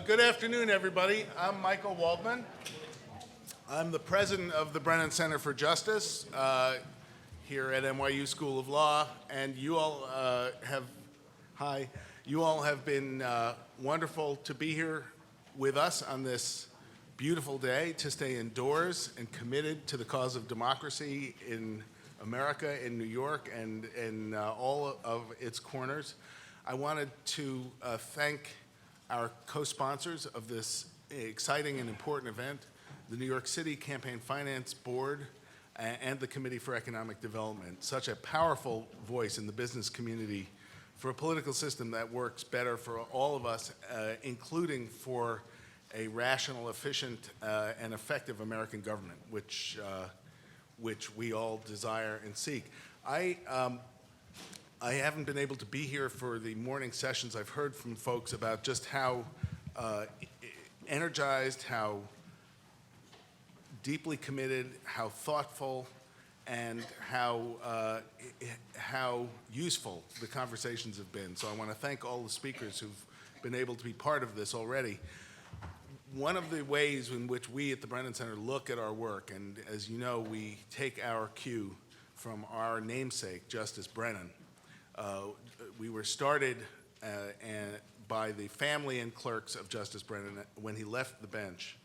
Good afternoon, everybody. I'm Michael Waldman. I'm the president of the Brennan Center for Justice here at NYU School of Law, and you all have been wonderful to be here with us on this beautiful day, to stay indoors and committed to the cause of democracy in America, in New York, and in all of its corners. I wanted to thank our co-sponsors of this exciting and important event, the New York City Campaign Finance Board and the Committee for Economic Development, such a powerful voice in the business community for a political system that works better for all of us, including for a rational, efficient, and effective American government, which we all desire and seek. I haven't been able to be here for the morning sessions. I've heard from folks about just how energized, how deeply committed, how thoughtful, and how useful the conversations have been. So I want to thank all the speakers who've been able to be part of this already. One of the ways in which we at the Brennan Center look at our work, and as you know, we take our cue from our namesake, Justice Brennan. We were started by the family and clerks of Justice Brennan when he left the bench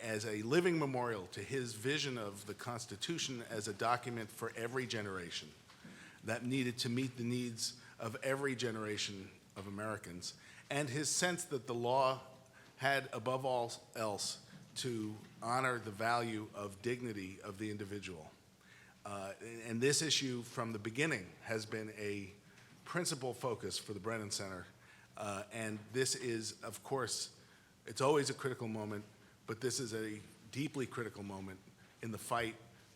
as a living memorial to his vision of the Constitution as a document for every generation that needed to meet the needs of every generation of Americans, and his sense that the law had, above all else, to honor the value of dignity of the individual. And this issue from the beginning has been a principal focus for the Brennan Center. And this is, of course, it's always a critical moment, but this is a deeply critical moment in the fight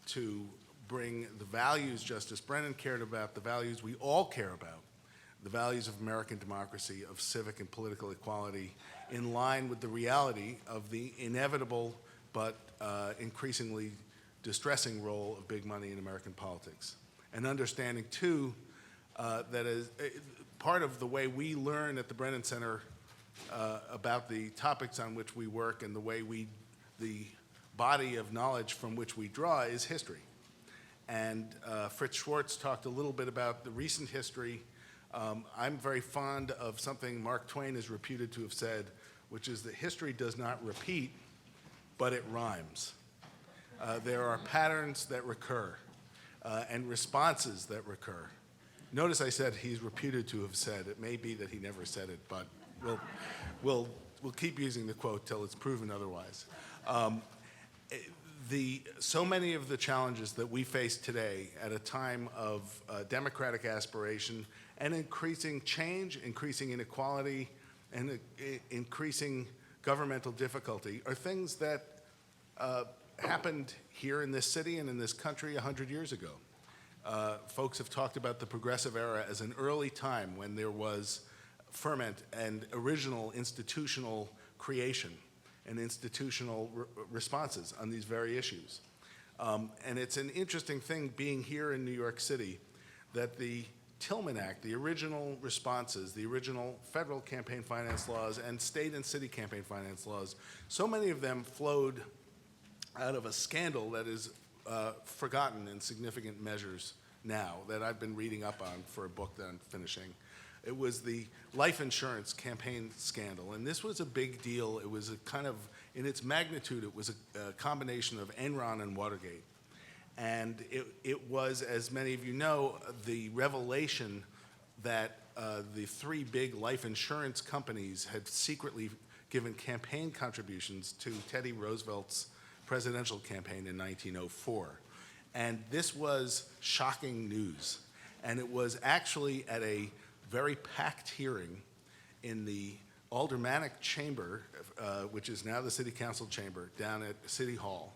to bring the values Justice Brennan cared about, the values we all care about, the values of American democracy, of civic and political equality, in line with the reality of the inevitable but increasingly distressing role of big money in American politics. And understanding, too, that as part of the way we learn at the Brennan Center about the topics on which we work and the body of knowledge from which we draw is history. And Fritz Schwartz talked a little bit about the recent history. I'm very fond of something Mark Twain is reputed to have said, which is that history does not repeat, but it rhymes. There are patterns that recur and responses that recur. Notice I said he's reputed to have said. It may be that he never said it, but we'll keep using the quote till it's proven otherwise. So many of the challenges that we face today at a time of democratic aspiration and increasing change, increasing inequality, and increasing governmental difficulty are things that happened here in this city and in this country 100 years ago. Folks have talked about the progressive era as an early time when there was ferment and original institutional creation and institutional responses on these very issues. And it's an interesting thing being here in New York City that the Tillman Act, the original responses, the original federal campaign finance laws and state and city campaign finance laws, so many of them flowed out of a scandal that is forgotten in significant measures now that I've been reading up on for a book that I'm finishing. It was the life insurance campaign scandal, and this was a big deal. It was a kind of, in its magnitude, it was a combination of Enron and Watergate. And it was, as many of you know, the revelation that the three big life insurance companies had secretly given campaign contributions to Teddy Roosevelt's presidential campaign in 1904. And this was shocking news. And it was actually at a very packed hearing in the Aldermanic Chamber, which is now the City Council Chamber, down at City Hall,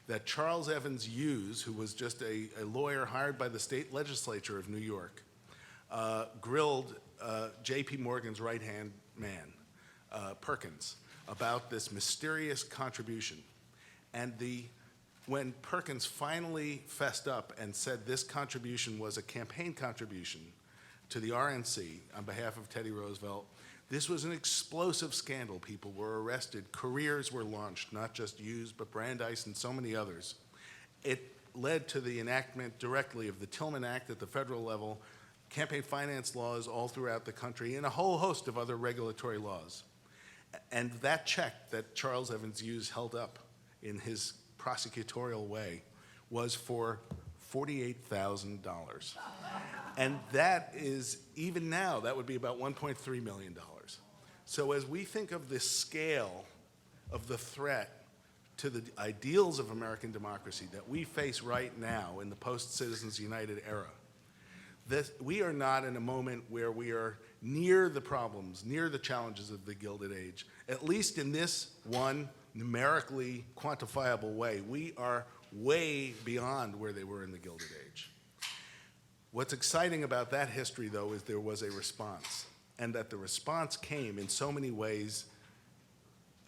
that Charles Evans Hughes, who was just a lawyer hired by the state legislature of New York, grilled J.P. Morgan's right-hand man, Perkins, about this mysterious contribution. And when Perkins finally fessed up and said this contribution was a campaign contribution to the RNC on behalf of Teddy Roosevelt, This was an explosive scandal. People were arrested. Careers were launched, not just Hughes, but Brandeis and so many others. It led to the enactment directly of the Tillman Act at the federal level, campaign finance laws all throughout the country, and a whole host of other regulatory laws. And that check that Charles Evans Hughes held up in his prosecutorial way was for $48,000. And that is, even now, that would be about $1.3 million. So as we think of the scale of the threat to the ideals of American democracy that we face right now in the post-Citizens United era, we are not in a moment where we are near the problems, near the challenges of the Gilded Age. At least in this one numerically quantifiable way, we are way beyond where they were in the Gilded Age. What's exciting about that history, though, is there was a response, and that the response came in so many ways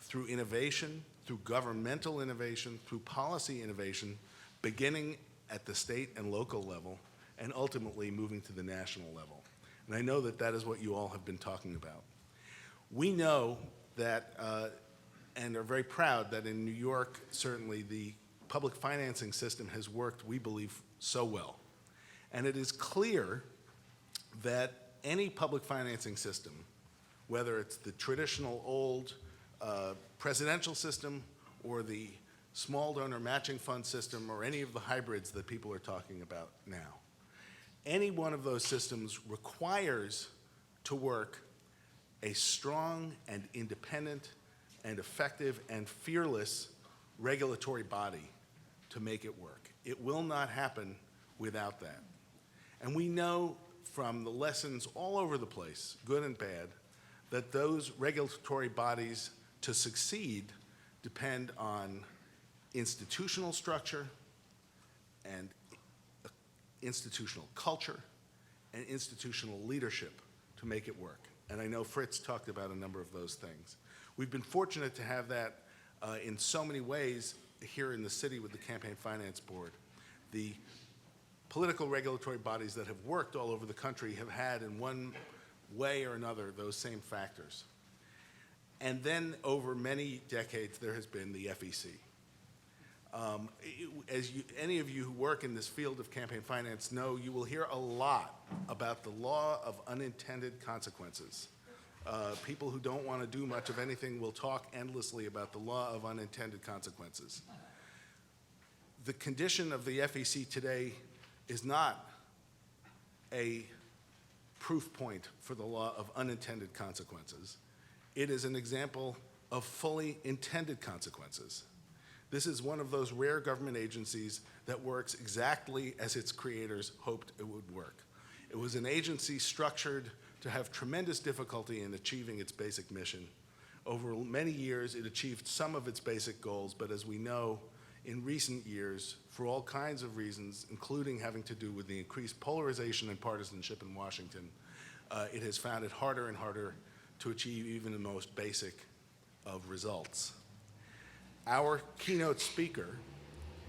through innovation, through governmental innovation, through policy innovation, beginning at the state and local level, and ultimately moving to the national level. And I know that that is what you all have been talking about. We know that, and are very proud that in New York, certainly the public financing system has worked, we believe, so well. And it is clear that any public financing system, whether it's the traditional old presidential system or the small donor matching fund system or any of the hybrids that people are talking about now, any one of those systems requires to work a strong and independent and effective and fearless regulatory body to make it work. It will not happen without that. And we know from the lessons all over the place, good and bad, that those regulatory bodies to succeed depend on institutional structure and institutional culture and institutional leadership to make it work. And I know Fritz talked about a number of those things. We've been fortunate to have that in so many ways here in the city with the Campaign Finance Board. The political regulatory bodies that have worked all over the country have had in one way or another those same factors. And then over many decades there has been the FEC. Any of you who work in this field of campaign finance know, you will hear a lot about the law of unintended consequences. People who don't want to do much of anything will talk endlessly about the law of unintended consequences. The condition of the FEC today is not a proof point for the law of unintended consequences. It is an example of fully intended consequences. This is one of those rare government agencies that works exactly as its creators hoped it would work. It was an agency structured to have tremendous difficulty in achieving its basic mission. Over many years, it achieved some of its basic goals, but as we know, in recent years, for all kinds of reasons, including having to do with the increased polarization and partisanship in Washington, it has found it harder and harder to achieve even the most basic of results. Our keynote speaker,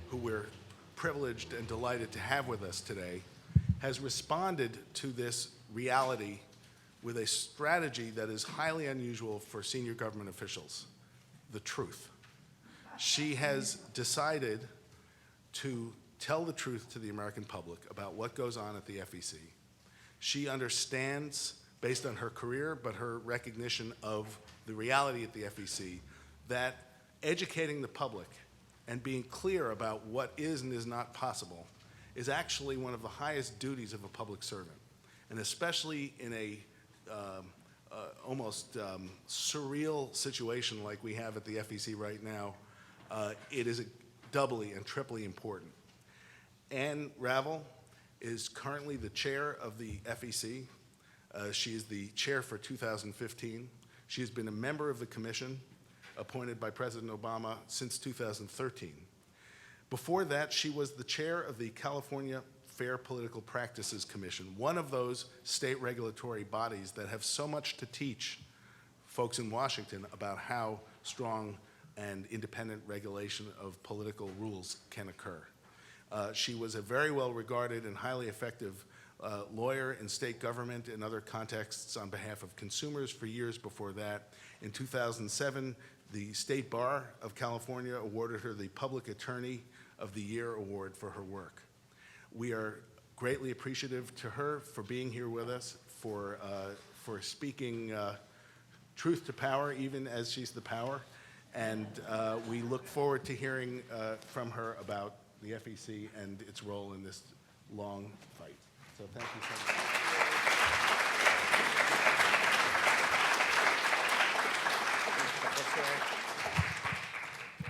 who we're privileged and delighted to have with us today, has responded to this reality with a strategy that is highly unusual for senior government officials: the truth. She has decided to tell the truth to the American public about what goes on at the FEC. She understands, based on her career, but her recognition of the reality at the FEC, that educating the public and being clear about what is and is not possible is actually one of the highest duties of a public servant. And especially in a almost surreal situation like we have at the FEC right now, it is doubly and triply important. Anne Ravel is currently the chair of the FEC. She is the chair for 2015. She has been a member of the commission appointed by President Obama since 2013. Before that, she was the chair of the California Fair Political Practices Commission, one of those state regulatory bodies that have so much to teach folks in Washington about how strong and independent regulation of political rules can occur. She was a very well-regarded and highly effective lawyer in state government and other contexts on behalf of consumers for years before that. In 2007, the State Bar of California awarded her the Public Attorney of the Year award for her work. We are greatly appreciative to her for being here with us, for speaking truth to power, even as she's the power. And we look forward to hearing from her about the FEC and its role in this long fight. So thank you so much.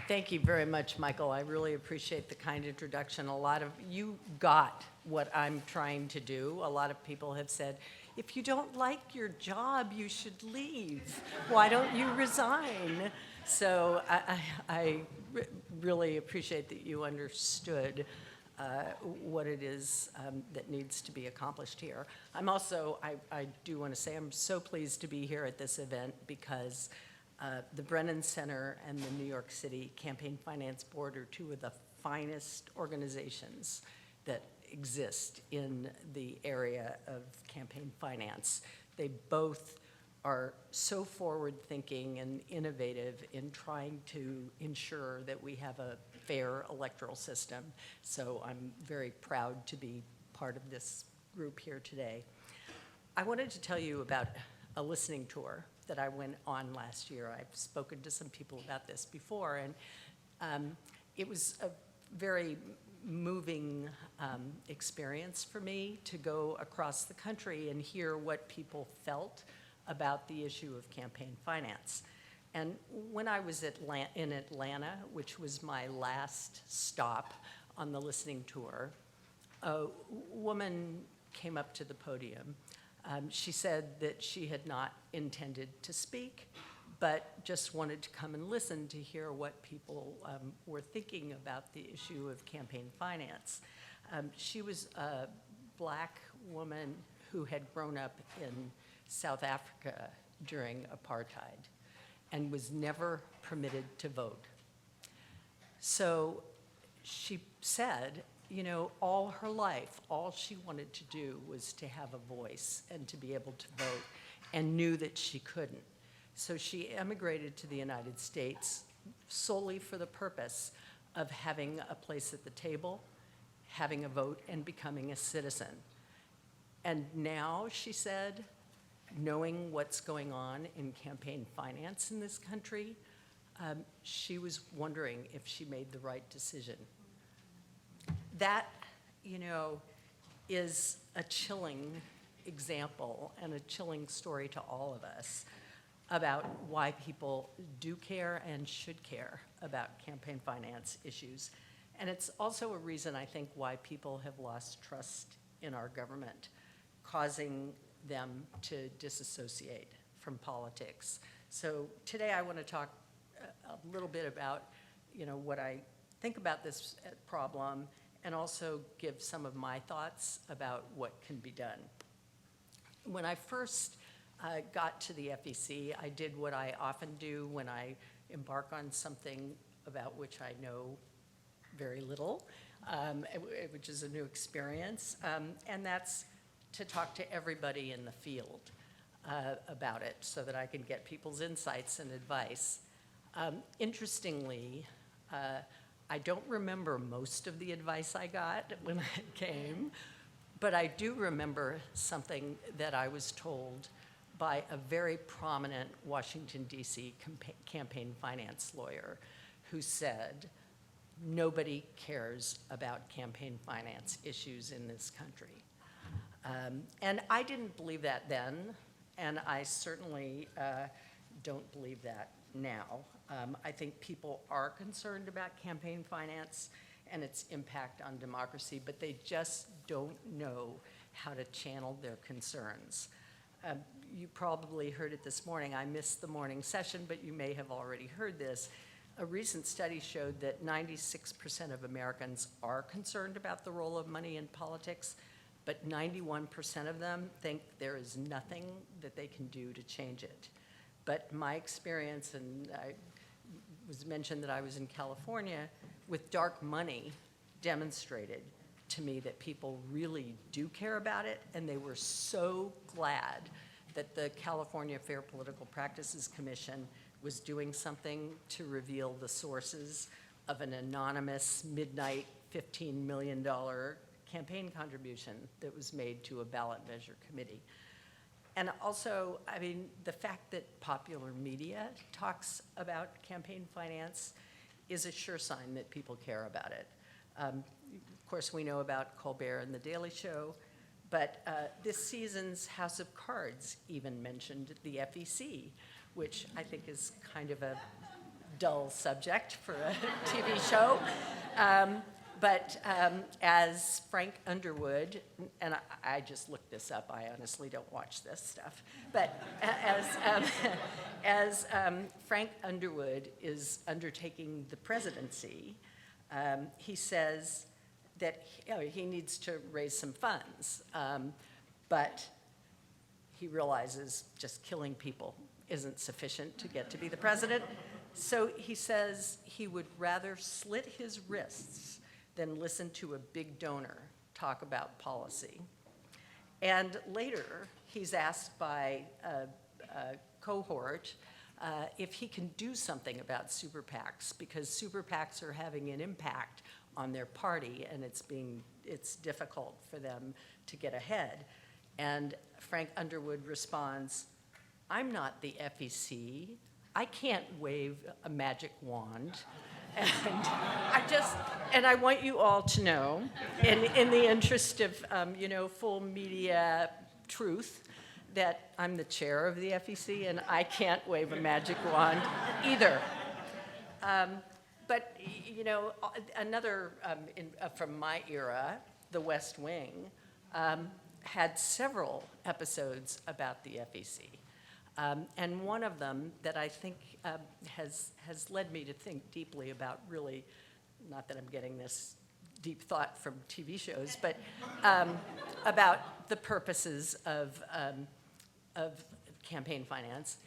Thank you very much, Michael. I really appreciate the kind introduction. You got what I'm trying to do. A lot of people have said, if you don't like your job, you should leave. Why don't you resign? So I really appreciate that you understood what it is that needs to be accomplished here. I do want to say I'm so pleased to be here at this event because the Brennan Center and the New York City Campaign Finance Board are two of the finest organizations that exist in the area of campaign finance. They both are so forward-thinking and innovative in trying to ensure that we have a fair electoral system. So I'm very proud to be part of this group here today. I wanted to tell you about a listening tour that I went on last year. I've spoken to some people about this before, and it was a very moving experience for me to go across the country and hear what people felt about the issue of campaign finance. And when I was in Atlanta, which was my last stop on the listening tour, a woman came up to the podium. She said that she had not intended to speak, but just wanted to come and listen to hear what people were thinking about the issue of campaign finance. She was a Black woman who had grown up in South Africa during apartheid and was never permitted to vote. So she said, you know, all her life, all she wanted to do was to have a voice and to be able to vote, and knew that she couldn't. So she emigrated to the United States solely for the purpose of having a place at the table, having a vote, and becoming a citizen. And now, she said, knowing what's going on in campaign finance in this country, she was wondering if she made the right decision. That, you know, is a chilling example and a chilling story to all of us about why people do care and should care about campaign finance issues. And it's also a reason, I think, why people have lost trust in our government, causing them to disassociate from politics. So today I want to talk a little bit about, you know, what I think about this problem, and also give some of my thoughts about what can be done. When I first got to the FEC, I did what I often do when I embark on something about which I know very little, which is a new experience, and that's to talk to everybody in the field about it so that I can get people's insights and advice. Interestingly, I don't remember most of the advice I got when I came, but I do remember something that I was told by a very prominent Washington, D.C. campaign finance lawyer who said, nobody cares about campaign finance issues in this country. And I didn't believe that then, and I certainly don't believe that now. I think people are concerned about campaign finance and its impact on democracy, but they just don't know how to channel their concerns. You probably heard it this morning. I missed the morning session, but you may have already heard this. A recent study showed that 96% of Americans are concerned about the role of money in politics, but 91% of them think there is nothing that they can do to change it. But my experience, and I was mentioned that I was in California, with dark money demonstrated to me that people really do care about it, and they were so glad that the California Fair Political Practices Commission was doing something to reveal the sources of an anonymous midnight $15 million campaign contribution that was made to a ballot measure committee. And also, I mean, the fact that popular media talks about campaign finance is a sure sign that people care about it. Of course, we know about Colbert and The Daily Show, but this season's House of Cards even mentioned the FEC, which I think is kind of a dull subject for a TV show. But as Frank Underwood, and I just looked this up, I honestly don't watch this stuff, but as Frank Underwood is undertaking the presidency, he says that he needs to raise some funds, but he realizes just killing people isn't sufficient to get to be the president. So he says he would rather slit his wrists than listen to a big donor talk about policy. And later, he's asked by a cohort if he can do something about super PACs, because super PACs are having an impact on their party, and it's difficult for them to get ahead. And Frank Underwood responds, "I'm not the FEC. I can't wave a magic wand." And I want you all to know, in the interest of full media truth, that I'm the chair of the FEC, and I can't wave a magic wand either. But another from my era, The West Wing, had several episodes about the FEC. And one of them that I think has led me to think deeply about, really, not that I'm getting this deep thought from TV shows, but about the purposes of campaign finance.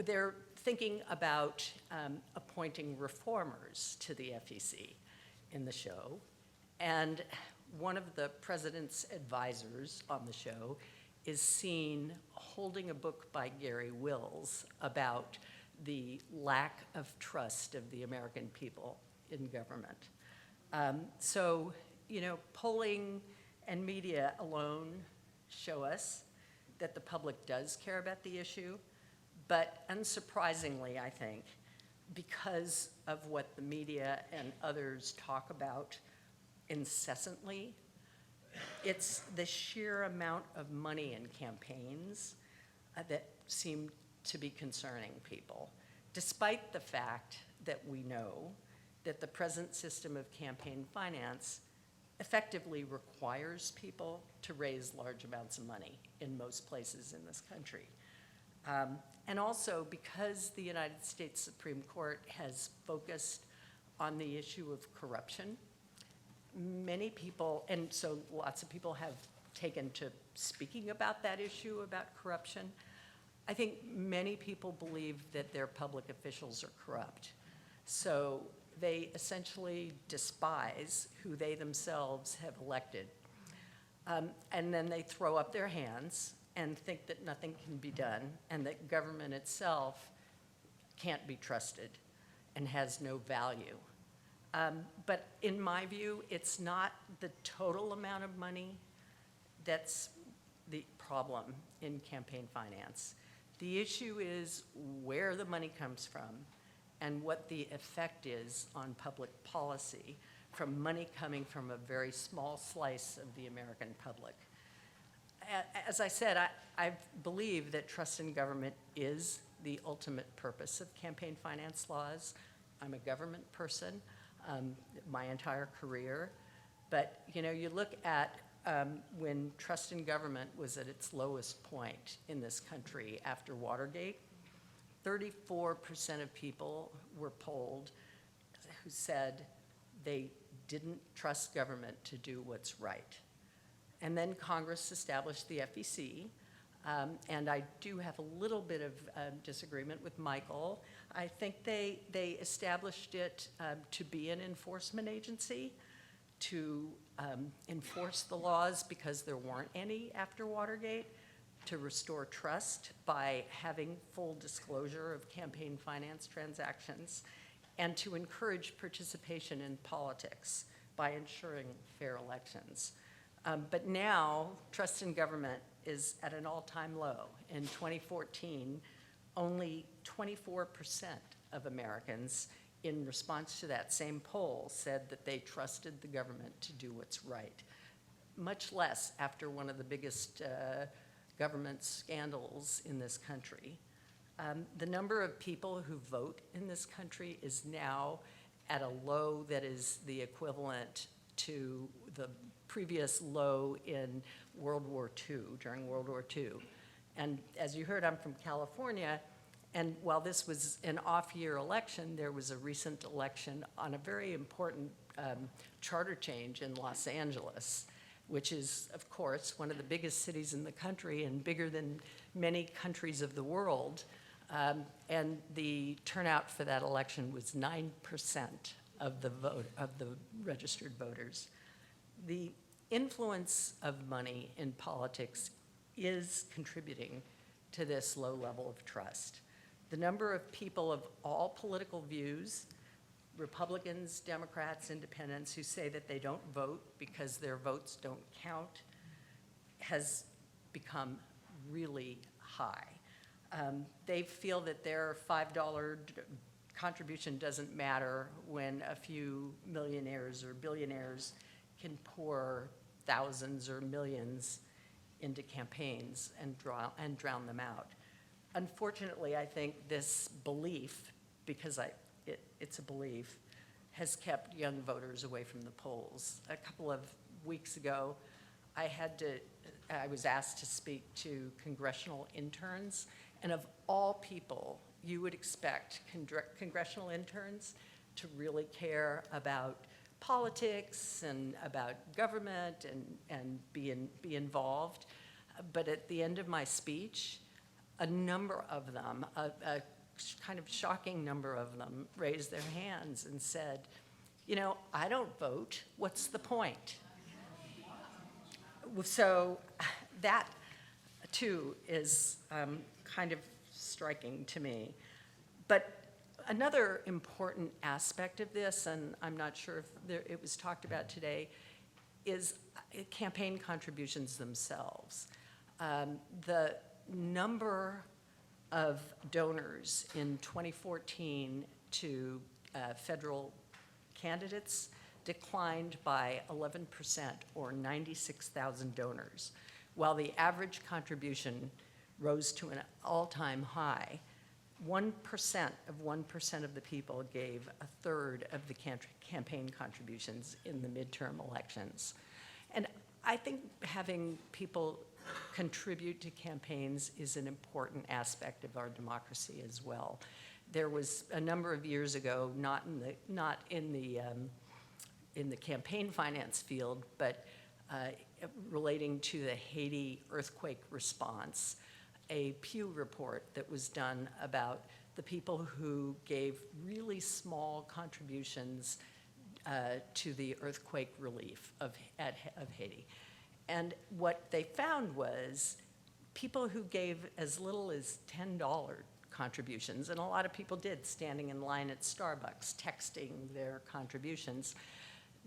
They're thinking about appointing reformers to the FEC in the show. And one of the president's advisors on the show is seen holding a book by Gary Wills about the lack of trust of the American people in government. So, polling and media alone show us that the public does care about the issue, but unsurprisingly, I think, because of what the media and others talk about incessantly, it's the sheer amount of money in campaigns that seem to be concerning people, despite the fact that we know that the present system of campaign finance effectively requires people to raise large amounts of money in most places in this country. And also because the United States Supreme Court has focused on the issue of corruption, many people, and so lots of people have taken to speaking about that issue about corruption. I think many people believe that their public officials are corrupt. So they essentially despise who they themselves have elected. And then they throw up their hands and think that nothing can be done and that government itself can't be trusted and has no value. But in my view, it's not the total amount of money that's the problem in campaign finance. The issue is where the money comes from and what the effect is on public policy from money coming from a very small slice of the American public. As I said, I believe that trust in government is the ultimate purpose of campaign finance laws. I'm a government person my entire career. But you look at when trust in government was at its lowest point in this country after Watergate, 34% of people were polled who said they didn't trust government to do what's right. And then Congress established the FEC, and I do have a little bit of disagreement with Michael. I think they established it to be an enforcement agency, to enforce the laws because there weren't any after Watergate, to restore trust by having full disclosure of campaign finance transactions, and to encourage participation in politics by ensuring fair elections. But now, trust in government is at an all-time low. In 2014, only 24% of Americans, in response to that same poll, said that they trusted the government to do what's right. Much less after one of the biggest government scandals in this country. The number of people who vote in this country is now at a low that is the equivalent to the previous low in World War II, during World War II. And as you heard, I'm from California, and while this was an off-year election, there was a recent election on a very important charter change in Los Angeles, which is, of course, one of the biggest cities in the country and bigger than many countries of the world. And the turnout for that election was 9% of the registered voters. The influence of money in politics is contributing to this low level of trust. The number of people of all political views, Republicans, Democrats, Independents, who say that they don't vote because their votes don't count, has become really high. They feel that their $5 contribution doesn't matter when a few millionaires or billionaires can pour thousands or millions into campaigns and drown them out. Unfortunately, I think this belief, because it's a belief, has kept young voters away from the polls. A couple of weeks ago, I was asked to speak to congressional interns, and of all people, you would expect congressional interns to really care about politics and about government and be involved. But at the end of my speech, a number of them, a kind of shocking number of them, raised their hands and said, you know, I don't vote, what's the point? So that, too, is kind of striking to me. But another important aspect of this, and I'm not sure if it was talked about today, is campaign contributions themselves. The number of donors in 2014 to federal candidates declined by 11%, or 96,000 donors, while the average contribution rose to an all-time high. 1% of the people gave a third of the campaign contributions in the midterm elections. And I think having people contribute to campaigns is an important aspect of our democracy as well. There was a number of years ago, not in the campaign finance field, but relating to the Haiti earthquake response, a Pew report that was done about the people who gave really small contributions to the earthquake relief of Haiti. And what they found was people who gave as little as $10 contributions, and a lot of people did, standing in line at Starbucks, texting their contributions,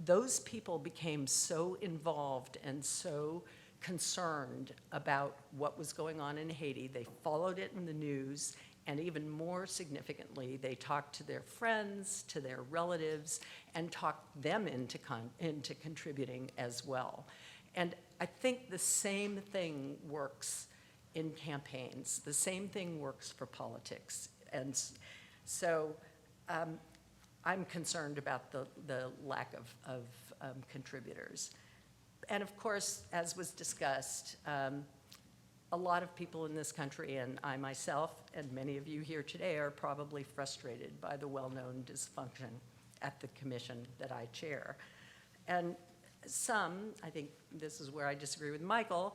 those people became so involved and so concerned about what was going on in Haiti. They followed it in the news, and even more significantly, they talked to their friends, to their relatives, and talked them into contributing as well. And I think the same thing works in campaigns. The same thing works for politics. And so I'm concerned about the lack of contributors. And of course, as was discussed, a lot of people in this country, and I myself, and many of you here today, are probably frustrated by the well-known dysfunction at the commission that I chair. And some, I think this is where I disagree with Michael,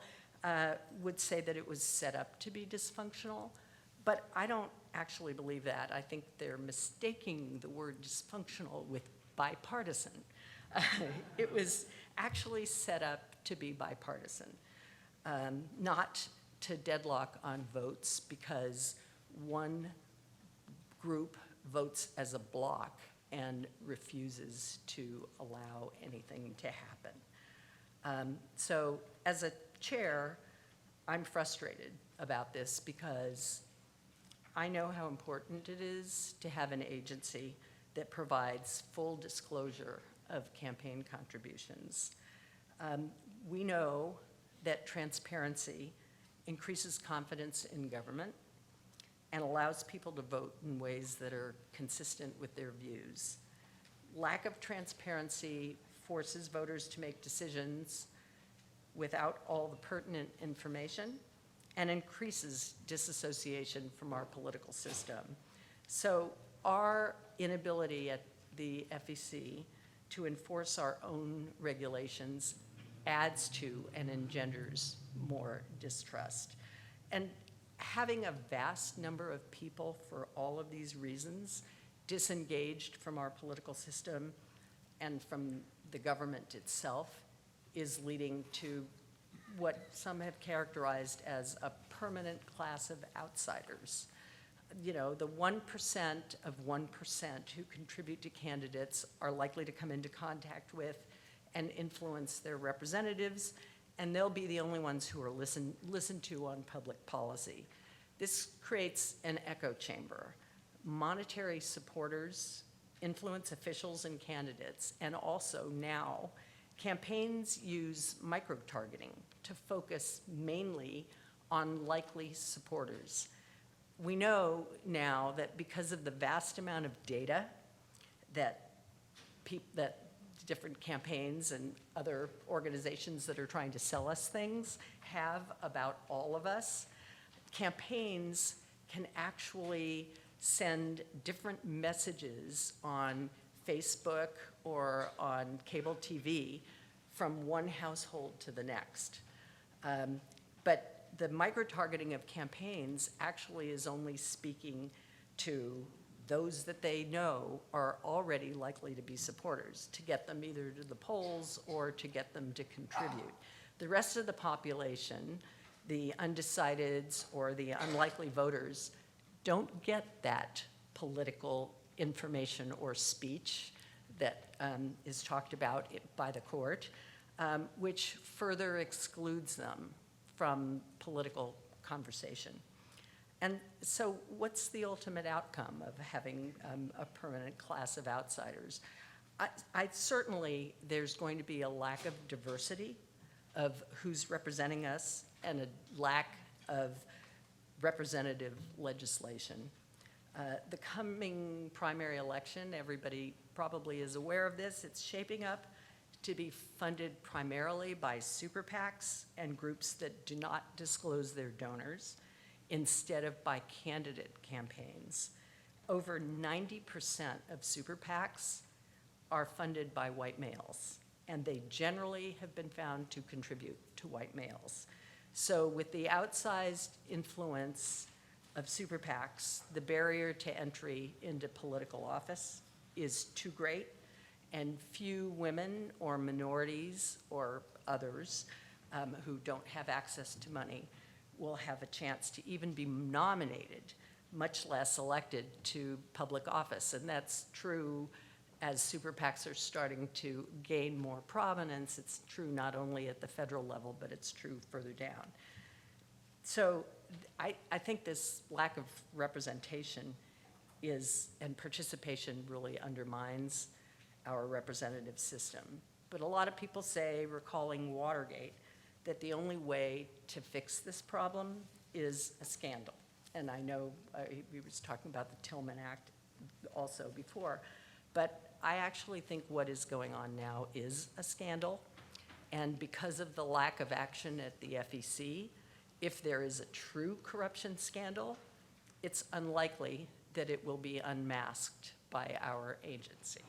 would say that it was set up to be dysfunctional, but I don't actually believe that. I think they're mistaking the word dysfunctional with bipartisan. It was actually set up to be bipartisan, not to deadlock on votes because one group votes as a block and refuses to allow anything to happen. So as a chair, I'm frustrated about this because I know how important it is to have an agency that provides full disclosure of campaign contributions. We know that transparency increases confidence in government and allows people to vote in ways that are consistent with their views. Lack of transparency forces voters to make decisions without all the pertinent information and increases disassociation from our political system. So our inability at the FEC to enforce our own regulations adds to and engenders more distrust. And having a vast number of people for all of these reasons disengaged from our political system and from the government itself is leading to what some have characterized as a permanent class of outsiders. You know, the 1% of 1% who contribute to candidates are likely to come into contact with and influence their representatives, and they'll be the only ones who are listened to on public policy. This creates an echo chamber. Monetary supporters influence officials and candidates, and also now campaigns use micro-targeting to focus mainly on likely supporters. We know now that because of the vast amount of data that different campaigns and other organizations that are trying to sell us things have about all of us, campaigns can actually send different messages on Facebook or on cable TV from one household to the next. But the micro-targeting of campaigns actually is only speaking to those that they know are already likely to be supporters, to get them either to the polls or to get them to contribute. The rest of the population, the undecideds or the unlikely voters, don't get that political information or speech that is talked about by the court, which further excludes them from political conversation. And so what's the ultimate outcome of having a permanent class of outsiders? I certainly, there's going to be a lack of diversity of who's representing us and a lack of representative legislation. The coming primary election, everybody probably is aware of this, it's shaping up to be funded primarily by super PACs and groups that do not disclose their donors, instead of by candidate campaigns. Over 90% of super PACs are funded by white males, and they generally have been found to contribute to white males. So with the outsized influence of super PACs, the barrier to entry into political office is too great, and few women or minorities or others who don't have access to money will have a chance to even be nominated, much less elected to public office. And that's true as super PACs are starting to gain more prominence. It's true not only at the federal level, but it's true further down. So I think this lack of representation and participation really undermines our representative system. But a lot of people say, recalling Watergate, that the only way to fix this problem is a scandal. And I know we was talking about the Tillman Act also before, but I actually think what is going on now is a scandal. And because of the lack of action at the FEC, if there is a true corruption scandal, it's unlikely that it will be unmasked by our agency.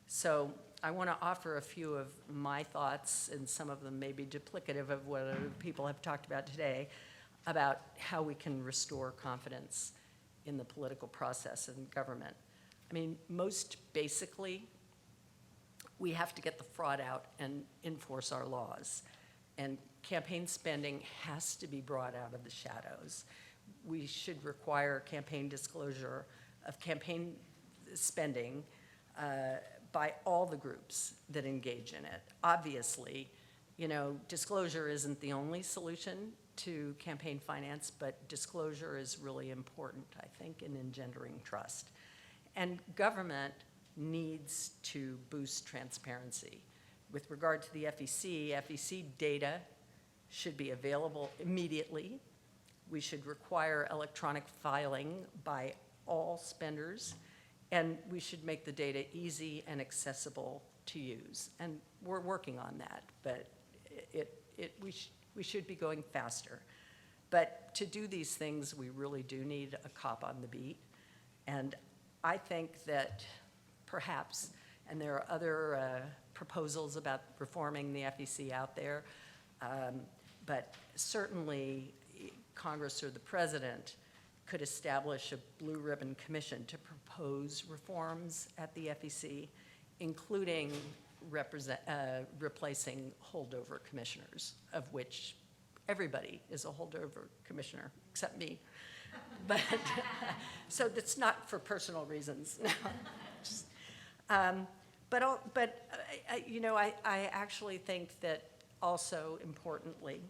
So I want to offer a few of my thoughts, and some of them may be duplicative of what other people have talked about today, about how we can restore confidence in the political process and government. I mean, most basically, We have to get the fraud out and enforce our laws. And campaign spending has to be brought out of the shadows. We should require campaign disclosure of campaign spending by all the groups that engage in it. Obviously, you know, disclosure isn't the only solution to campaign finance, but disclosure is really important, I think, in engendering trust. And government needs to boost transparency. With regard to the FEC data should be available immediately. We should require electronic filing by all spenders, and we should make the data easy and accessible to use. And we're working on that, but we should be going faster. But to do these things, we really do need a cop on the beat. And I think that perhaps, and there are other proposals about reforming the FEC out there, but certainly Congress or the president could establish a blue ribbon commission to propose reforms at the FEC, including replacing holdover commissioners, of which everybody is a holdover commissioner, except me. But, so that's not for personal reasons. You know, I actually think that also importantly,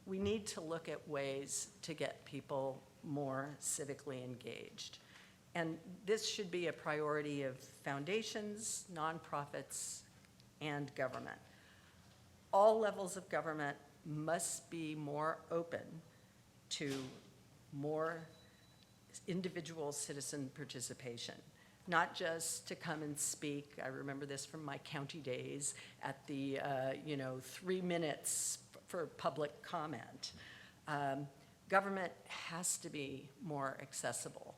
we need to look at ways to get people more civically engaged. And this should be a priority of foundations, nonprofits, and government. All levels of government must be more open to more individual citizen participation, not just to come and speak. I remember this from my county days at the, 3 minutes for public comment. Government has to be more accessible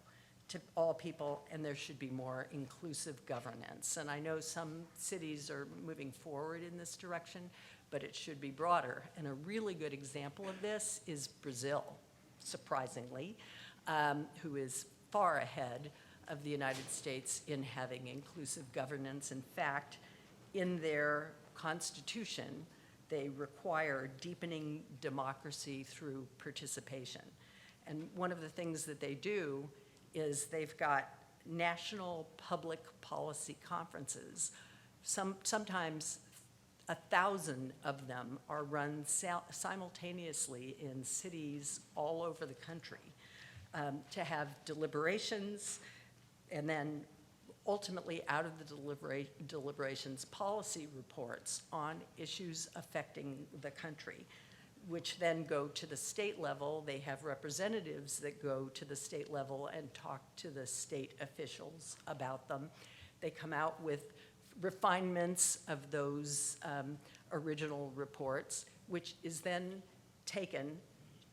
to all people, and there should be more inclusive governance. And I know some cities are moving forward in this direction, but it should be broader. And a really good example of this is Brazil, surprisingly, who is far ahead of the United States in having inclusive governance. In fact, in their constitution, they require deepening democracy through participation. And one of the things that they do is they've got national public policy conferences. Sometimes 1,000 of them are run simultaneously in cities all over the country to have deliberations, and then ultimately out of the deliberations, policy reports on issues affecting the country, which then go to the state level. They have representatives that go to the state level and talk to the state officials about them. They come out with refinements of those original reports, which is then taken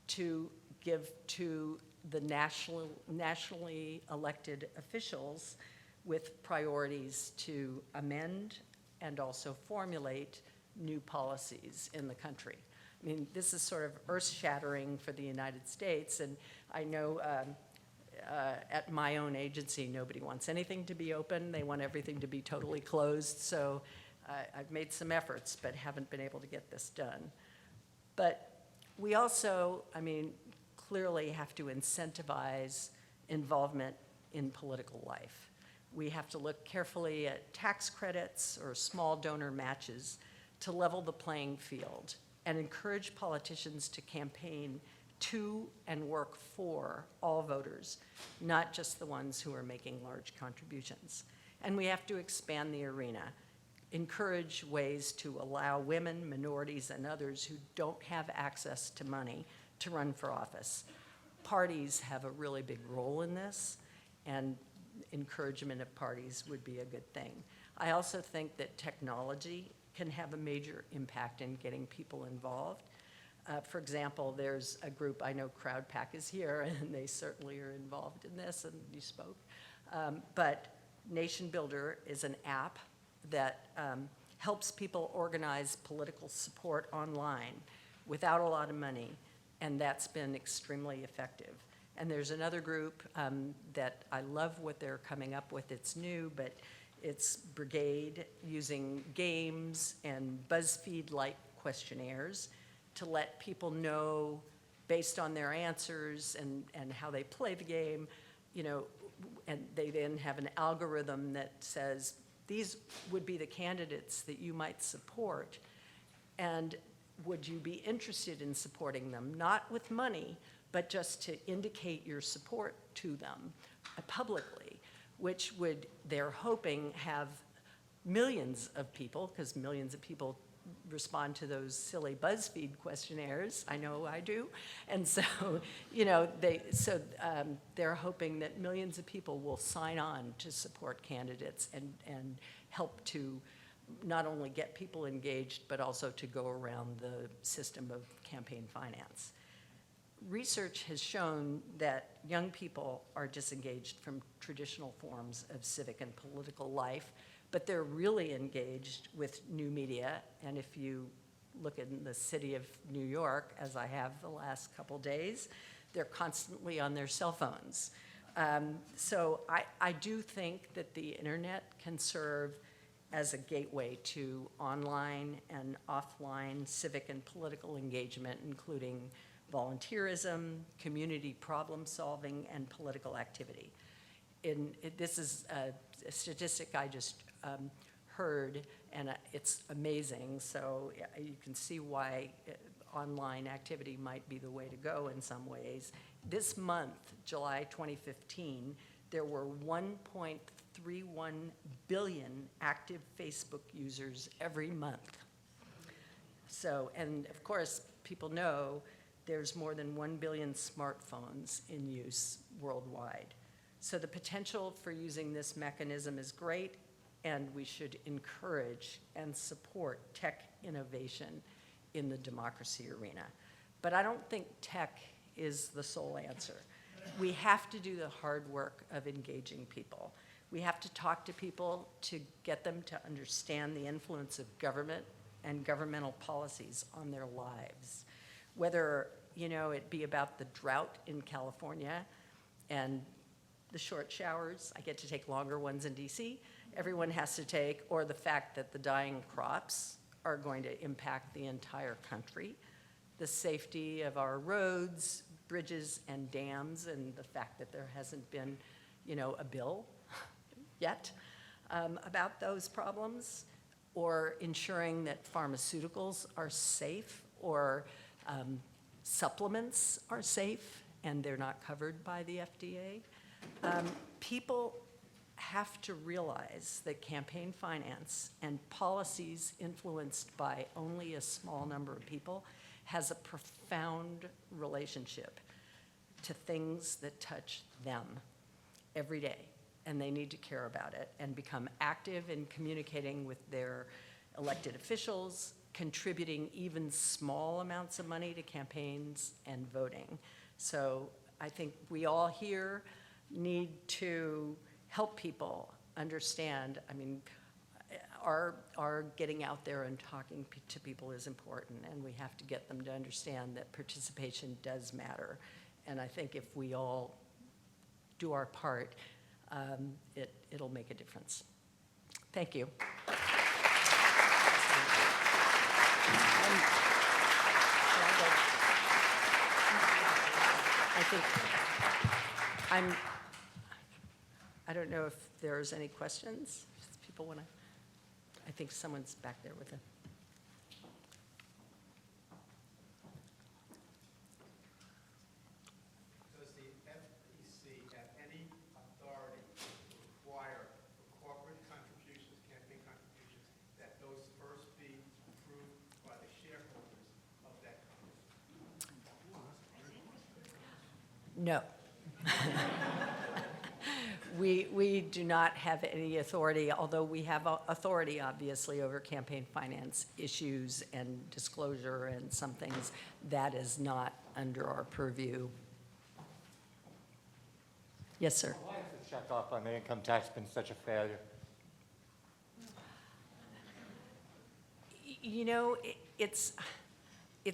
to give to the nationally elected officials with priorities to amend and also formulate new policies in the country. I mean, this is sort of earth-shattering for the United States, and I know at my own agency, nobody wants anything to be open. They want everything to be totally closed, so I've made some efforts, but haven't been able to get this done. But we also, clearly have to incentivize involvement in political life. We have to look carefully at tax credits or small donor matches to level the playing field and encourage politicians to campaign to and work for all voters, not just the ones who are making large contributions. And we have to expand the arena, encourage ways to allow women, minorities, and others who don't have access to money to run for office. Parties have a really big role in this, and encouragement of parties would be a good thing. I also think that technology can have a major impact in getting people involved. For example, there's a group, I know CrowdPack is here, and they certainly are involved in this, and you spoke. But Nation Builder is an app that helps people organize political support online without a lot of money, and that's been extremely effective. And there's another group that I love what they're coming up with. It's new, but its brigade using games and BuzzFeed-like questionnaires to let people know, based on their answers and how they play the game, you know, and they then have an algorithm that says, these would be the candidates that you might support, and would you be interested in supporting them? Not with money, but just to indicate your support to them publicly, which would, they're hoping, have millions of people, because millions of people respond to those silly BuzzFeed questionnaires. I know I do. And so, you know, they're hoping that millions of people will sign on to support candidates and help to not only get people engaged, but also to go around the system of campaign finance. Research has shown that young people are disengaged from traditional forms of civic and political life, but they're really engaged with new media. And if you look in the city of New York, as I have the last couple days, they're constantly on their cell phones. So I do think that the internet can serve as a gateway to online and offline civic and political engagement, including volunteerism, community problem solving, and political activity. This is a statistic I just heard, and it's amazing. So you can see why online activity might be the way to go in some ways. This month, July 2015, there were 1.31 billion active Facebook users every month. So, and of course, people know there's more than 1 billion smartphones in use worldwide. So the potential for using this mechanism is great, and we should encourage and support tech innovation in the democracy arena. But I don't think tech is the sole answer. We have to do the hard work of engaging people. We have to talk to people to get them to understand the influence of government and governmental policies on their lives. Whether, you know, it be about the drought in California and the short showers, I get to take longer ones in DC, everyone has to take, or the fact that the dying crops are going to impact the entire country, the safety of our roads, bridges, and dams, and the fact that there hasn't been, you know, a bill yet about those problems, or ensuring that pharmaceuticals are safe, or supplements are safe and they're not covered by the FDA. People have to realize that campaign finance and policies influenced by only a small number of people has a profound relationship to things that touch them every day, and they need to care about it and become active in communicating with their elected officials, contributing even small amounts of money to campaigns and voting. So I think we all here need to help people understand. I mean, our getting out there and talking to people is important, and we have to get them to understand that participation does matter. And I think if we all do our part, it'll make a difference. Thank you. I don't know if there's any questions. If people want to, I think someone's back there with a. Does the FEC have any authority to require for corporate contributions, campaign contributions, that those first be approved by the shareholders of that company? No. We do not have any authority, although we have authority, obviously, over campaign finance issues and disclosure and some things. That is not under our purview. Yes, sir. Why has the checkoff on the income tax been such a failure? You know, it's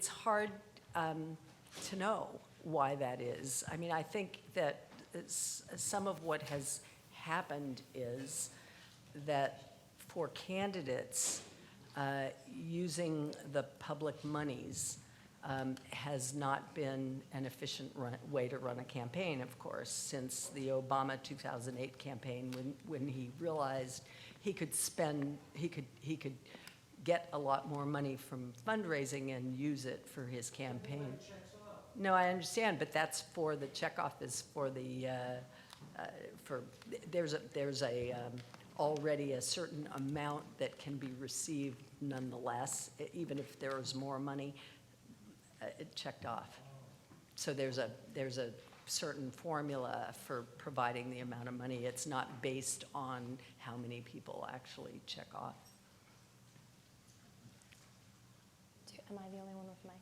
hard to know why that is. I mean, I think that some of what has happened is that for candidates, using the public monies has not been an efficient way to run a campaign, of course, since the Obama 2008 campaign, when he realized he could get a lot more money from fundraising and use it for his campaign. No, I understand, but that's for the checkoff is for the there's already a certain amount that can be received nonetheless, even if there is more money checked off. So there's a certain formula for providing the amount of money. It's not based on how many people actually check off. Am I the only one with mic?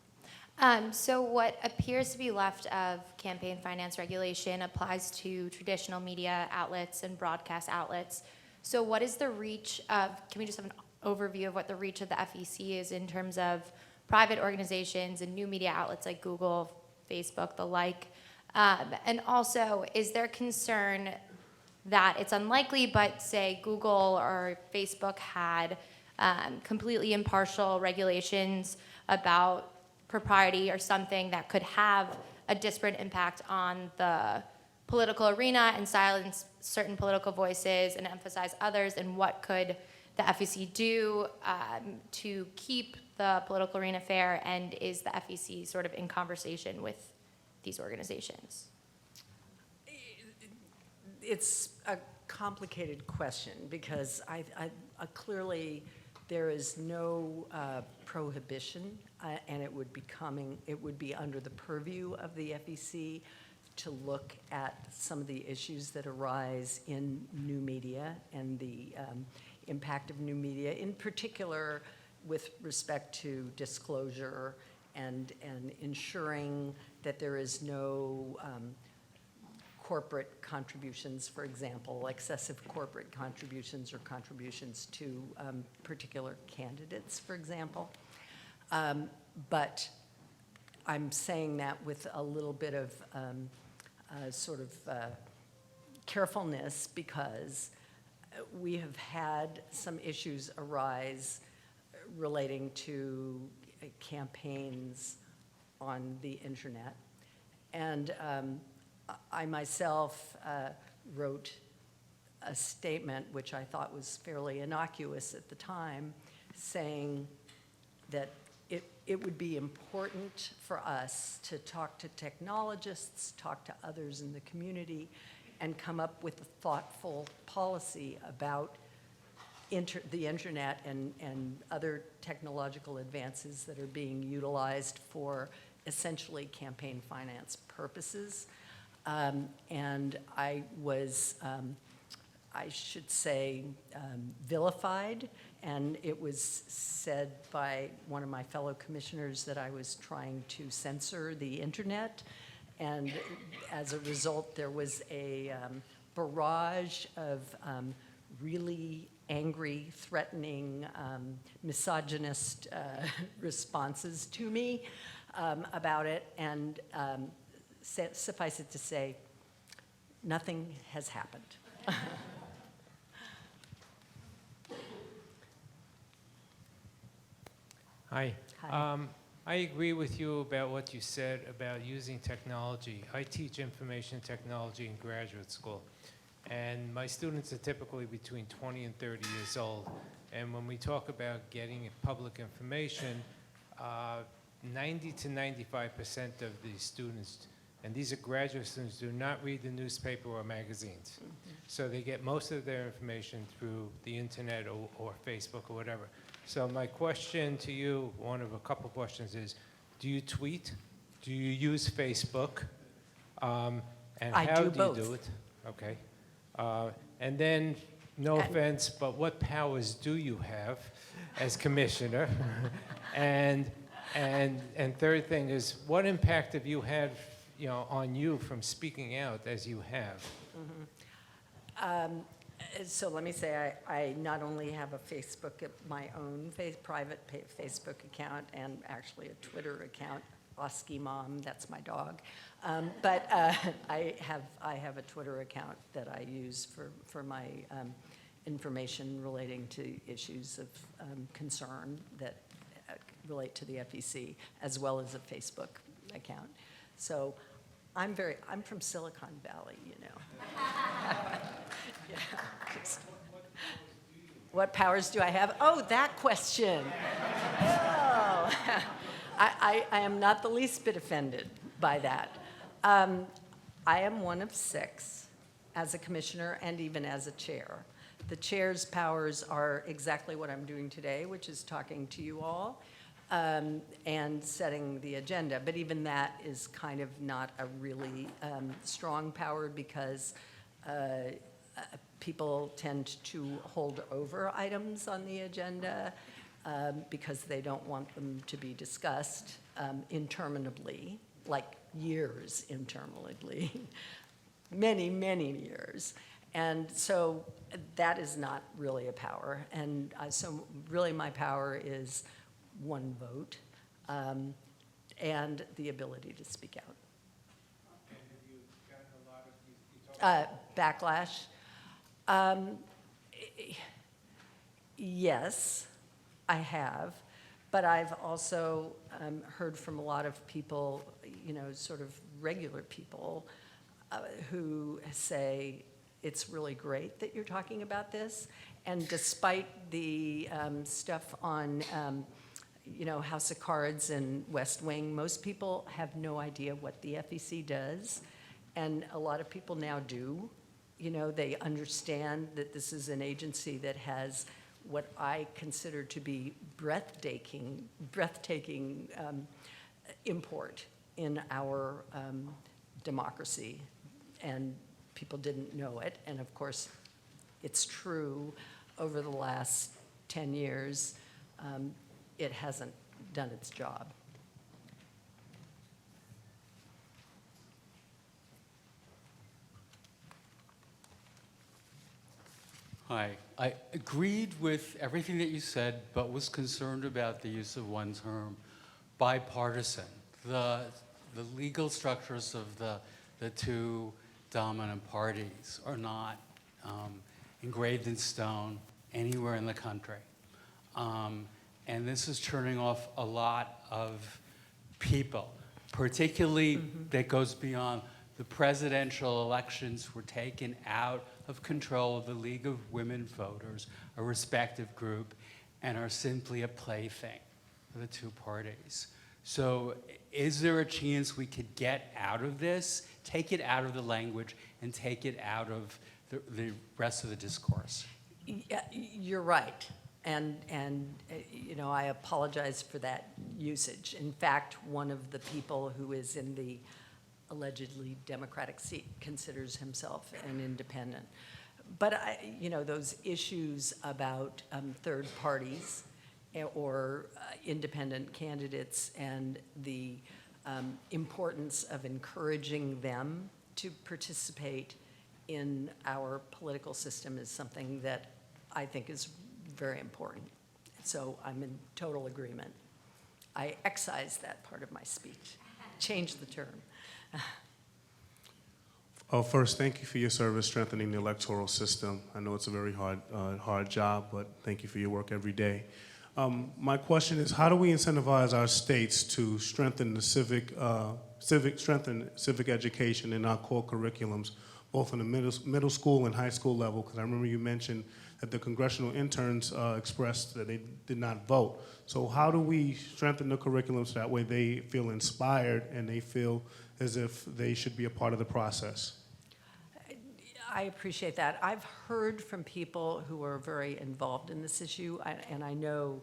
So what appears to be left of campaign finance regulation applies to traditional media outlets and broadcast outlets. So what is the reach of, can we just have an overview of what the reach of the FEC is in terms of private organizations and new media outlets like Google, Facebook, the like? And also, is there concern that it's unlikely, but say Google or Facebook had completely impartial regulations about propriety or something that could have a disparate impact on the political arena and silence certain political voices and emphasize others, and what could the FEC do to keep the political arena fair, and is the FEC sort of in conversation with these organizations? It's a complicated question because clearly there is no prohibition, and it would be under the purview of the FEC to look at some of the issues that arise in new media and the impact of new media, in particular with respect to disclosure and ensuring that there is no corporate contributions, for example, excessive corporate contributions or contributions to particular candidates, for example. But I'm saying that with a little bit of carefulness, because we have had some issues arise relating to campaigns on the internet. And I myself wrote a statement, which I thought was fairly innocuous at the time, saying that it would be important for us to talk to technologists, talk to others in the community, and come up with a thoughtful policy about the internet and other technological advances that are being utilized for essentially campaign finance purposes. And I was, I should say, vilified, and it was said by one of my fellow commissioners that I was trying to censor the internet, and as a result there was a barrage of really angry, threatening, misogynist responses to me about it, and suffice it to say, nothing has happened. Hi. Hi. I agree with you about what you said about using technology. I teach information technology in graduate school, and my students are typically between 20 and 30 years old. And when we talk about getting public information, 90 to 95% of the students, and these are graduate students, do not read the newspaper or magazines. Mm-hmm. So they get most of their information through the internet or Facebook or whatever. So my question to you, one of a couple questions is, do you tweet? Do you use Facebook? And I how do do both. you do it? Okay. And then, no offense, but what powers do you have as commissioner? and third thing is, what impact have you had, on you from speaking out as you have? Mm-hmm. So let me say, I not only have a Facebook, my own private Facebook account, and actually a Twitter account, Oski Mom, that's my dog. But I have a Twitter account that I use for my information relating to issues of concern that relate to the FEC, as well as a Facebook account. So I'm from Silicon Valley, you know. Yeah. What powers do I have? Oh, that question. Oh. I am not the least bit offended by that. I am one of 6 as a commissioner and even as a chair. The chair's powers are exactly what I'm doing today, which is talking to you all and setting the agenda. But even that is kind of not a really strong power because people tend to hold over items on the agenda because they don't want them to be discussed interminably, like years interminably, many, many years. And so that is not really a power. And so really my power is 1 vote and the ability to speak out. And have you gotten a lot of, Backlash? Yes, I have. But I've also heard from a lot of people, you know, sort of regular people who say, it's really great that you're talking about this. And despite the stuff on, you know, House of Cards and West Wing, most people have no idea what the FEC does. And a lot of people now do. You know, they understand that this is an agency that has what I consider to be breathtaking import in our democracy. And people didn't know it. And of course, it's true over the last 10 years, it hasn't done its job. Hi. I agreed with everything that you said, but was concerned about the use of one term, bipartisan. The legal structures of the 2 dominant parties are not engraved in stone anywhere in the country. And this is turning off a lot of people, particularly that goes beyond the presidential elections were taken out of control of the League of Women Voters, a respective group, and are simply a plaything for the 2 parties. So is there a chance we could get out of this, take it out of the language, and take it out of the rest of the discourse? Yeah, you're right. And you know, I apologize for that usage. In fact, one of the people who is in the allegedly Democratic seat considers himself an independent. But, you know, those issues about third parties or independent candidates and the importance of encouraging them to participate in our political system is something that I think is very important. So I'm in total agreement. I excise that part of my speech. Change the term. First, thank you for your service strengthening the electoral system. I know it's a very hard job, but thank you for your work every day. My question is, how do we incentivize our states to strengthen the civic education in our core curriculums, both on the middle school and high school level? Because I remember you mentioned that the congressional interns expressed that they did not vote. So how do we strengthen the curriculum so that way they feel inspired and they feel as if they should be a part of the process? I appreciate that. I've heard from people who are very involved in this issue, and I know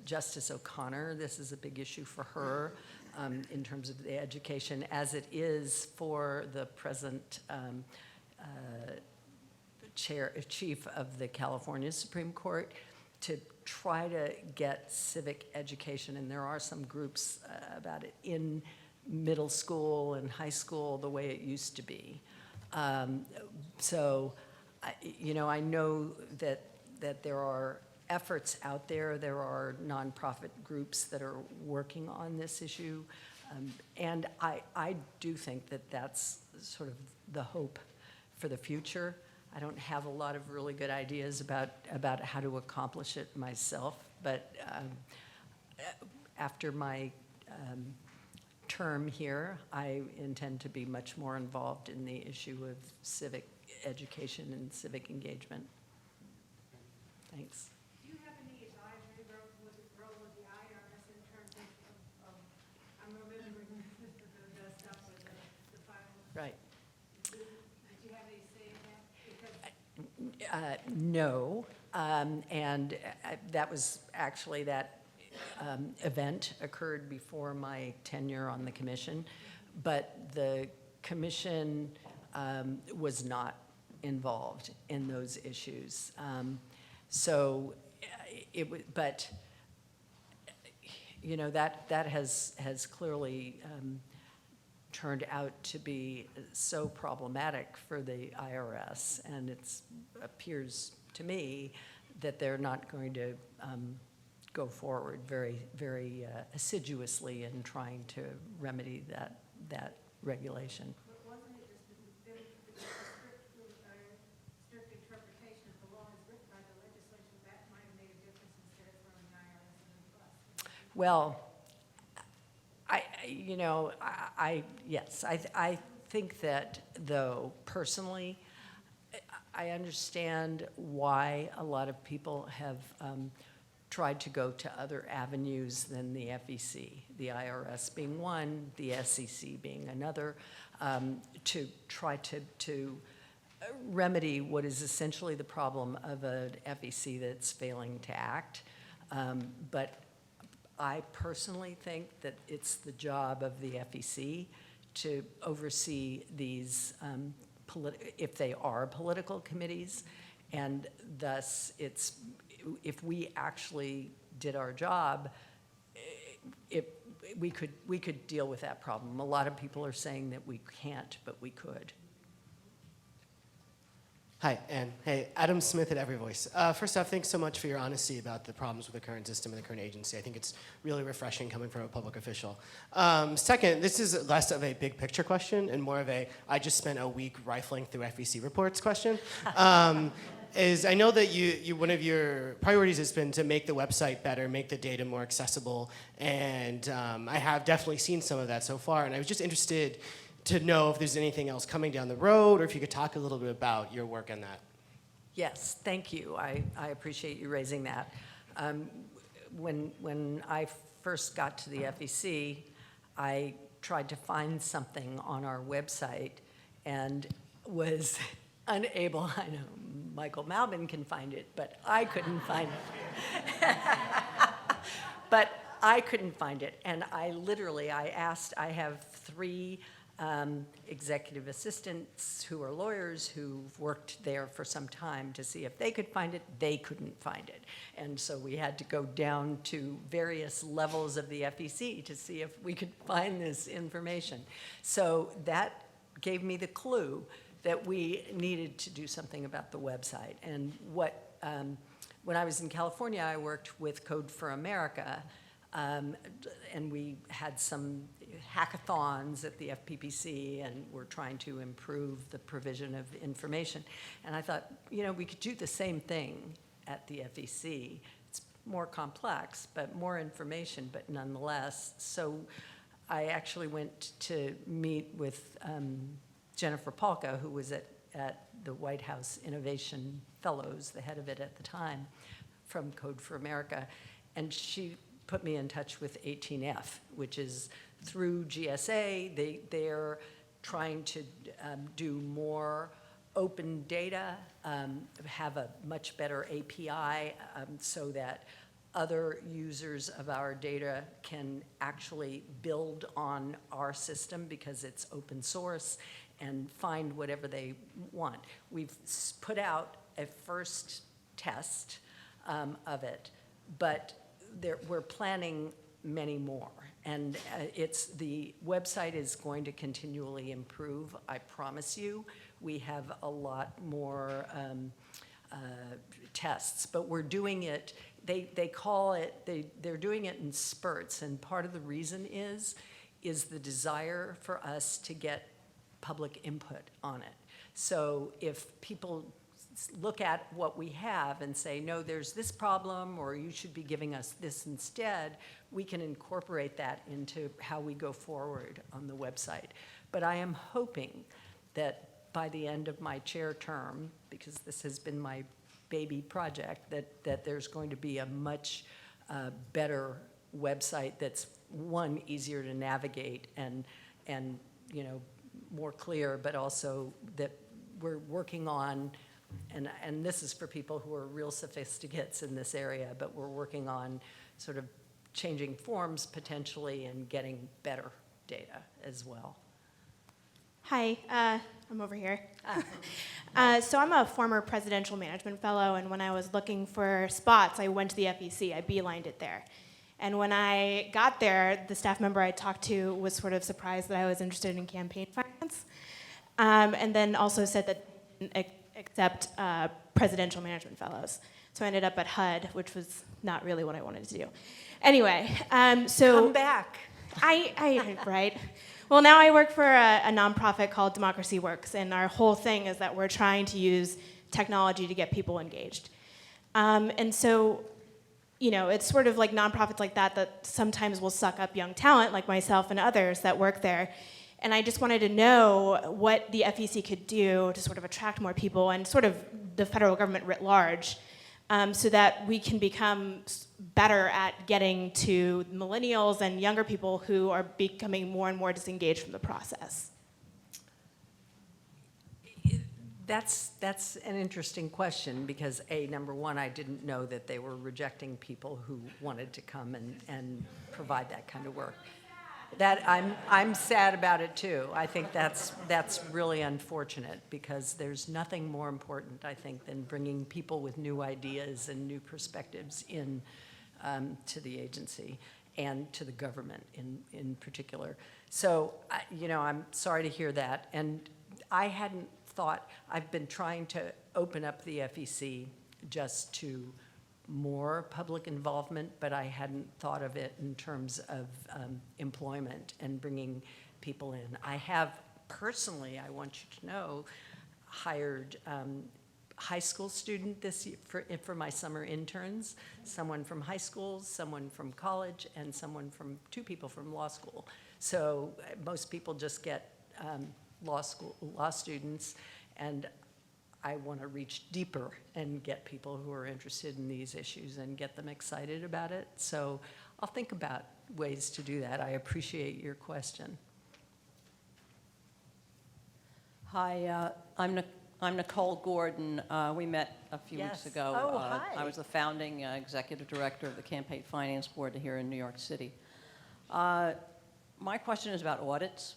Justice O'Connor, this is a big issue for her in terms of the education, as it is for the present chief of the California Supreme Court, to try to get civic education, and there are some groups about it in middle school and high school the way it used to be. So, you know, I know that there are efforts out there. There are nonprofit groups that are working on this issue. And I do think that that's sort of the hope for the future. I don't have a lot of really good ideas about how to accomplish it myself, but after my term here, I intend to be much more involved in the issue of civic education and civic engagement. Thanks. Do you have any advisory role with the IRS in terms of I'm remembering the stuff with the final. Right. Did you have any say in that? Because No, and that was actually, that event occurred before my tenure on the commission, but the commission was not involved in those issues. So it was, but you know, that has clearly turned out to be so problematic for the IRS, and it appears to me that they're not going to go forward very assiduously in trying to remedy that regulation. but wasn't it just a strict interpretation of the law as written by the legislature that might have made a difference instead of throwing the IRS under the bus? Well, yes, I think that, though, personally, I understand why a lot of people have tried to go to other avenues than the FEC, the IRS being one, the SEC being another, to try to remedy what is essentially the problem of an FEC that's failing to act. But I personally think that it's the job of the FEC to oversee these, if they are political committees, and thus if we actually did our job, we could deal with that problem. A lot of people are saying that we can't, but we could. Hi, Ann. Hey, Adam Smith at Every Voice. First off, thanks so much for your honesty about the problems with the current system and the current agency. I think it's really refreshing coming from a public official. Second, this is less of a big picture question and more of a, I just spent a week rifling through FEC reports question. Is I know that you one of your priorities has been to make the website better, make the data more accessible, and I have definitely seen some of that so far, and I was just interested to know if there's anything else coming down the road, or if you could talk a little bit about your work on that. Yes, thank you. I appreciate you raising that. When I first got to the FEC, I tried to find something on our website and was unable, I know Michael Malvin can find it, but I couldn't find it. But I couldn't find it, and I have 3 executive assistants who are lawyers who've worked there for some time to see if they could find it. They couldn't find it. And so we had to go down to various levels of the FEC to see if we could find this information. So that gave me the clue that we needed to do something about the website. And when I was in California, I worked with Code for America, and we had some hackathons at the FPPC, and we're trying to improve the provision of information. And I thought, we could do the same thing at the FEC. It's more complex, but more information, but nonetheless. So I actually went to meet with Jennifer Palka, who was at the White House Innovation Fellows, the head of it at the time, from Code for America, and she put me in touch with 18F, which is through GSA. They're trying to do more open data, have a much better API so that other users of our data can actually build on our system because it's open source and find whatever they want. We've put out a first test of it, but we're planning many more. And the website is going to continually improve, I promise you. We have a lot more tests, but we're doing it, they call it, they're doing it in spurts, and part of the reason is the desire for us to get public input on it. So if people look at what we have and say, no, there's this problem, or you should be giving us this instead, we can incorporate that into how we go forward on the website. But I am hoping that by the end of my chair term, because this has been my baby project, that there's going to be a much better website that's, one, easier to navigate and more clear, but also that we're working on, and this is for people who are real sophisticates in this area, but we're working on sort of changing forms potentially and getting better data as well. Hi, I'm over here. So I'm a former presidential management fellow, and when I was looking for spots, I went to the FEC. I beelined it there. And when I got there, the staff member I talked to was sort of surprised that I was interested in campaign finance, and then also said that they didn't accept presidential management fellows. So I ended up at HUD, which was not really what I wanted to do. Anyway, so Come back. Right. Well, now I work for a nonprofit called Democracy Works, and our whole thing is that we're trying to use technology to get people engaged. And so, it's sort of like nonprofits like that sometimes will suck up young talent like myself and others that work there. And I just wanted to know what the FEC could do to sort of attract more people and sort of the federal government writ large, so that we can become better at getting to millennials and younger people who are becoming more and more disengaged from the process. That's an interesting question because, number one, I didn't know that they were rejecting people who wanted to come and provide that kind of work. That I'm sad about it too. I think that's really unfortunate because there's nothing more important, I think, than bringing people with new ideas and new perspectives in to the agency and to the government in particular. So, I'm sorry to hear that. And I hadn't thought, I've been trying to open up the FEC just to more public involvement, but I hadn't thought of it in terms of employment and bringing people in. I have personally, I want you to know, hired high school student this year for my summer interns, someone from high school, someone from college, and two people from law school. So most people just get law students, and I want to reach deeper and get people who are interested in these issues and get them excited about it. So I'll think about ways to do that. I appreciate your question. Hi, I'm Nicole Gordon. We met a few weeks ago. Oh, hi. I was the founding executive director of the Campaign Finance Board here in New York City. My question is about audits.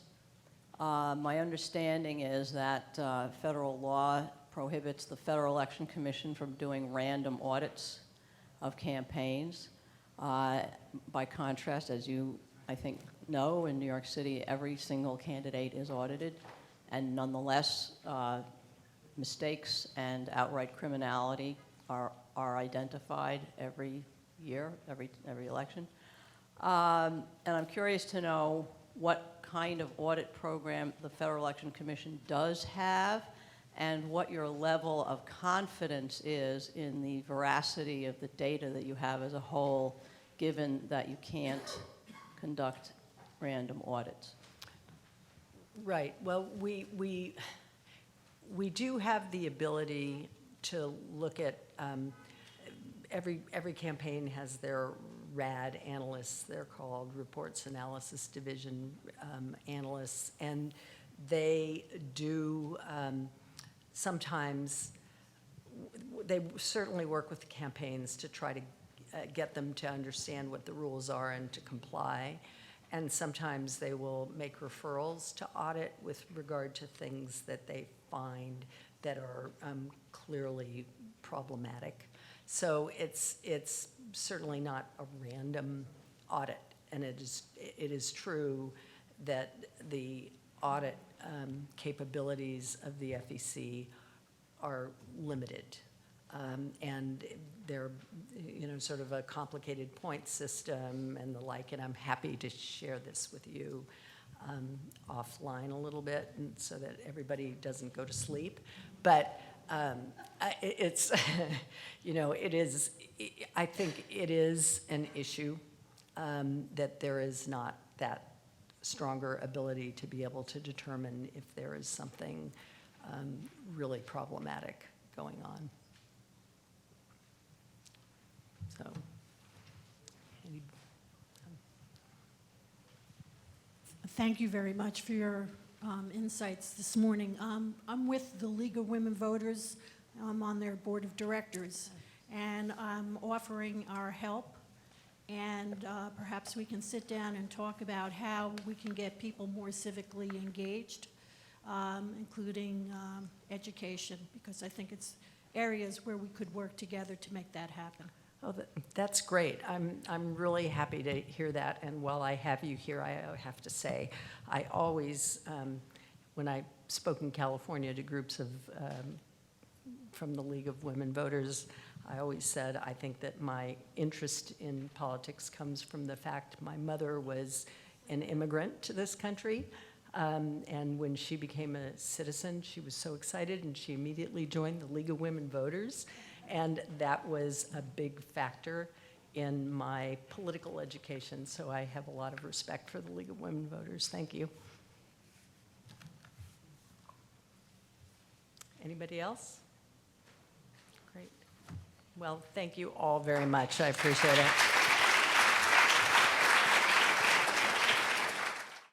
My understanding is that federal law prohibits the Federal Election Commission from doing random audits of campaigns. By contrast, as you, I think, know, in New York City, every single candidate is audited, and nonetheless, mistakes and outright criminality are identified every year, every election. And I'm curious to know what kind of audit program the Federal Election Commission does have, and what your level of confidence is in the veracity of the data that you have as a whole, given that you can't conduct random audits. Right. Well, we do have the ability to look at every campaign has their RAD analysts. They're called Reports Analysis Division analysts, and they do sometimes. They certainly work with the campaigns to try to get them to understand what the rules are and to comply. And sometimes they will make referrals to audit with regard to things that they find that are clearly problematic. So it's certainly not a random audit, and it is true that the audit capabilities of the FEC are limited, and they're sort of a complicated point system and the like. And I'm happy to share this with you offline a little bit, and so that everybody doesn't go to sleep. But It's, you know, it is, I think it is an issue that there is not that stronger ability to be able to determine if there is something really problematic going on. So, Thank you very much for your insights this morning. I'm with the League of Women Voters. I'm on their board of directors, and I'm offering our help, and perhaps we can sit down and talk about how we can get people more civically engaged, including education, because I think it's areas where we could work together to make that happen. oh, that's great. I'm really happy to hear that. And while I have you here, I have to say, I always, when I spoke in California to groups of from the League of Women Voters, I always said I think that my interest in politics comes from the fact my mother was an immigrant to this country. And when she became a citizen, she was so excited, and she immediately joined the League of Women Voters. And that was a big factor in my political education. So I have a lot of respect for the League of Women Voters. Thank you. Anybody else? Great. Well, thank you all very much. I appreciate it.